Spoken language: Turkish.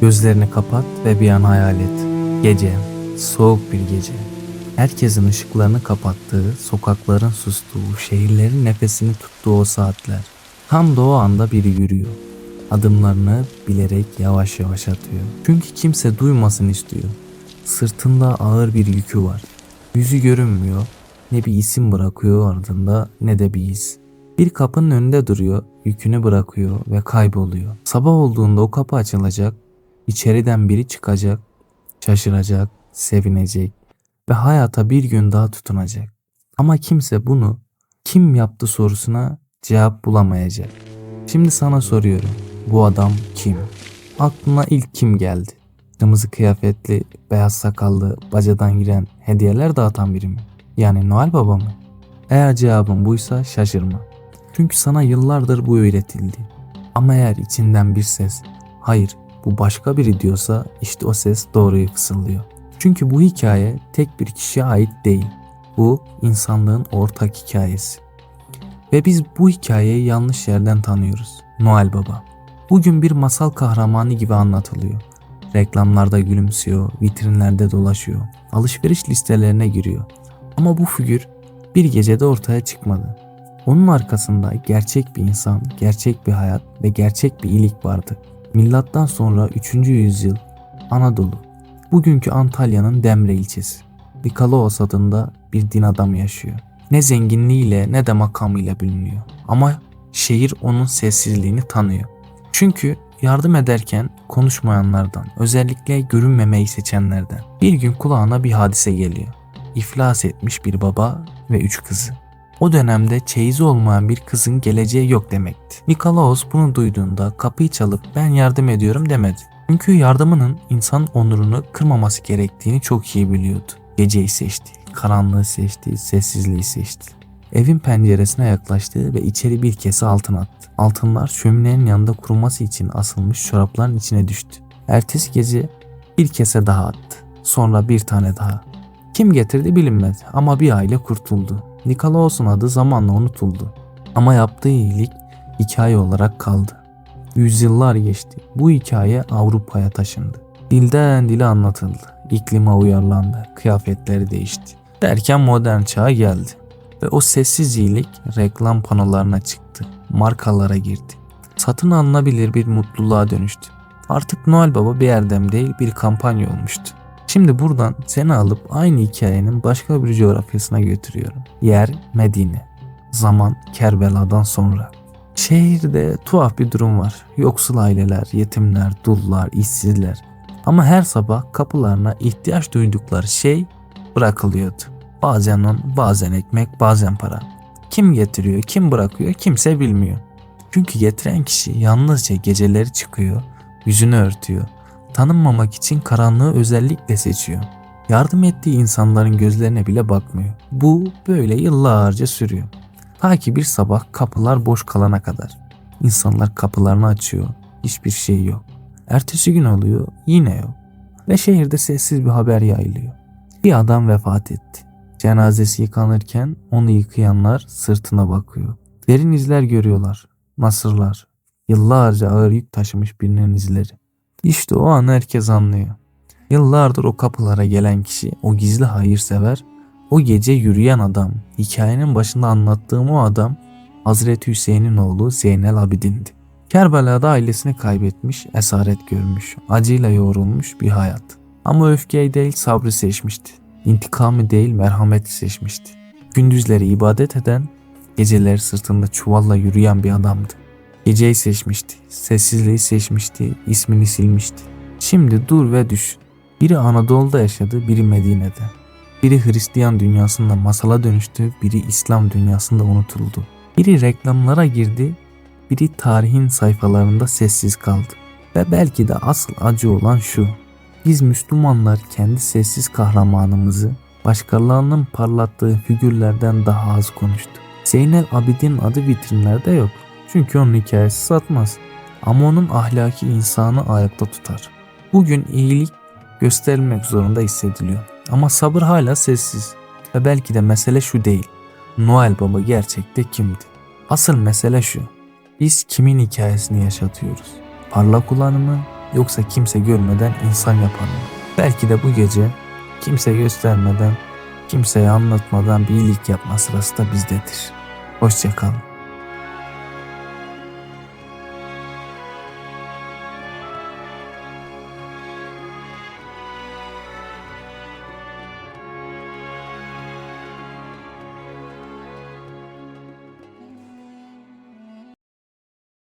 Gözlerini kapat ve bir an hayal et. Gece, soğuk bir gece. Herkesin ışıklarını kapattığı, sokakların sustuğu, şehirlerin nefesini tuttuğu o saatler. Tam da o anda biri yürüyor. Adımlarını bilerek yavaş yavaş atıyor. Çünkü kimse duymasın istiyor. Sırtında ağır bir yükü var. Yüzü görünmüyor. Ne bir isim bırakıyor ardında ne de bir iz. Bir kapının önünde duruyor, yükünü bırakıyor ve kayboluyor. Sabah olduğunda o kapı açılacak, içeriden biri çıkacak, şaşıracak, sevinecek ve hayata bir gün daha tutunacak. Ama kimse bunu kim yaptı sorusuna cevap bulamayacak. Şimdi sana soruyorum, bu adam kim? Aklına ilk kim geldi? Kırmızı kıyafetli, beyaz sakallı, bacadan giren, hediyeler dağıtan biri mi? Yani Noel Baba mı? Eğer cevabın buysa şaşırma. Çünkü sana yıllardır bu öğretildi. Ama eğer içinden bir ses, hayır bu başka biri diyorsa işte o ses doğruyu fısıldıyor. Çünkü bu hikaye tek bir kişiye ait değil. Bu insanlığın ortak hikayesi. Ve biz bu hikayeyi yanlış yerden tanıyoruz. Noel Baba. Bugün bir masal kahramanı gibi anlatılıyor. Reklamlarda gülümsüyor, vitrinlerde dolaşıyor, alışveriş listelerine giriyor. Ama bu figür bir gecede ortaya çıkmadı. Onun arkasında gerçek bir insan, gerçek bir hayat ve gerçek bir iyilik vardı. Milattan sonra 3. yüzyıl Anadolu. Bugünkü Antalya'nın Demre ilçesi. Nikolaos adında bir din adamı yaşıyor. Ne zenginliğiyle ne de makamıyla biliniyor. Ama şehir onun sessizliğini tanıyor. Çünkü yardım ederken konuşmayanlardan, özellikle görünmemeyi seçenlerden. Bir gün kulağına bir hadise geliyor. İflas etmiş bir baba ve 3 kızı. O dönemde çeyizi olmayan bir kızın geleceği yok demekti. Nikolaos bunu duyduğunda kapıyı çalıp ben yardım ediyorum demedi. Çünkü yardımının insan onurunu kırmaması gerektiğini çok iyi biliyordu. Geceyi seçti, karanlığı seçti, sessizliği seçti. Evin penceresine yaklaştı ve içeri bir kese altın attı. Altınlar şöminenin yanında kuruması için asılmış çorapların içine düştü. Ertesi gece bir kese daha attı. Sonra bir tane daha. Kim getirdi bilinmedi ama bir aile kurtuldu. Nikolaos'un adı zamanla unutuldu. Ama yaptığı iyilik hikaye olarak kaldı. Yüzyıllar geçti. Bu hikaye Avrupa'ya taşındı. Dilden dile anlatıldı. İklime uyarlandı. Kıyafetleri değişti. Derken modern çağa geldi. Ve o sessiz iyilik reklam panolarına çıktı. Markalara girdi. Satın alınabilir bir mutluluğa dönüştü. Artık Noel Baba bir erdem değil bir kampanya olmuştu. Şimdi buradan seni alıp aynı hikayenin başka bir coğrafyasına götürüyorum. Yer Medine. Zaman Kerbela'dan sonra. Şehirde tuhaf bir durum var. Yoksul aileler, yetimler, dullar, işsizler. Ama her sabah kapılarına ihtiyaç duydukları şey bırakılıyordu. Bazen un, bazen ekmek, bazen para. Kim getiriyor, kim bırakıyor kimse bilmiyor. Çünkü getiren kişi yalnızca geceleri çıkıyor, yüzünü örtüyor. Tanınmamak için karanlığı özellikle seçiyor. Yardım ettiği insanların gözlerine bile bakmıyor. Bu böyle yıllarca sürüyor. Ta ki bir sabah kapılar boş kalana kadar. İnsanlar kapılarını açıyor. Hiçbir şey yok. Ertesi gün oluyor, yine yok. Ve şehirde sessiz bir haber yayılıyor. Bir adam vefat etti. Cenazesi yıkanırken onu yıkayanlar sırtına bakıyor. Derin izler görüyorlar. Nasırlar. Yıllarca ağır yük taşımış birinin izleri. İşte o an herkes anlıyor. Yıllardır o kapılara gelen kişi, o gizli hayırsever, o gece yürüyen adam, hikayenin başında anlattığım o adam, Hazreti Hüseyin'in oğlu Zeynel Abidin'di. Kerbela'da ailesini kaybetmiş, esaret görmüş, acıyla yoğrulmuş bir hayat. Ama öfkeyi değil sabrı seçmişti. İntikamı değil merhameti seçmişti. Gündüzleri ibadet eden, geceleri sırtında çuvalla yürüyen bir adamdı. Geceyi seçmişti, sessizliği seçmişti, ismini silmişti. Şimdi dur ve düşün. Biri Anadolu'da yaşadı, biri Medine'de. Biri Hristiyan dünyasında masala dönüştü, biri İslam dünyasında unutuldu. Biri reklamlara girdi, biri tarihin sayfalarında sessiz kaldı. Ve belki de asıl acı olan şu. Biz Müslümanlar kendi sessiz kahramanımızı başkalarının parlattığı figürlerden daha az konuştuk. Zeynel Abidin adı vitrinlerde yok. Çünkü onun hikayesi satmaz. Ama onun ahlaki insanı ayakta tutar. Bugün iyilik gösterilmek zorunda hissediliyor. Ama sabır hala sessiz. Ve belki de mesele şu değil. Noel Baba gerçekte kimdi? Asıl mesele şu. Biz kimin hikayesini yaşatıyoruz? Parlak olanı mı? Yoksa kimse görmeden insan yapan mı? Belki de bu gece kimse göstermeden, kimseye anlatmadan bir iyilik yapma sırası da bizdedir. Hoşça kalın.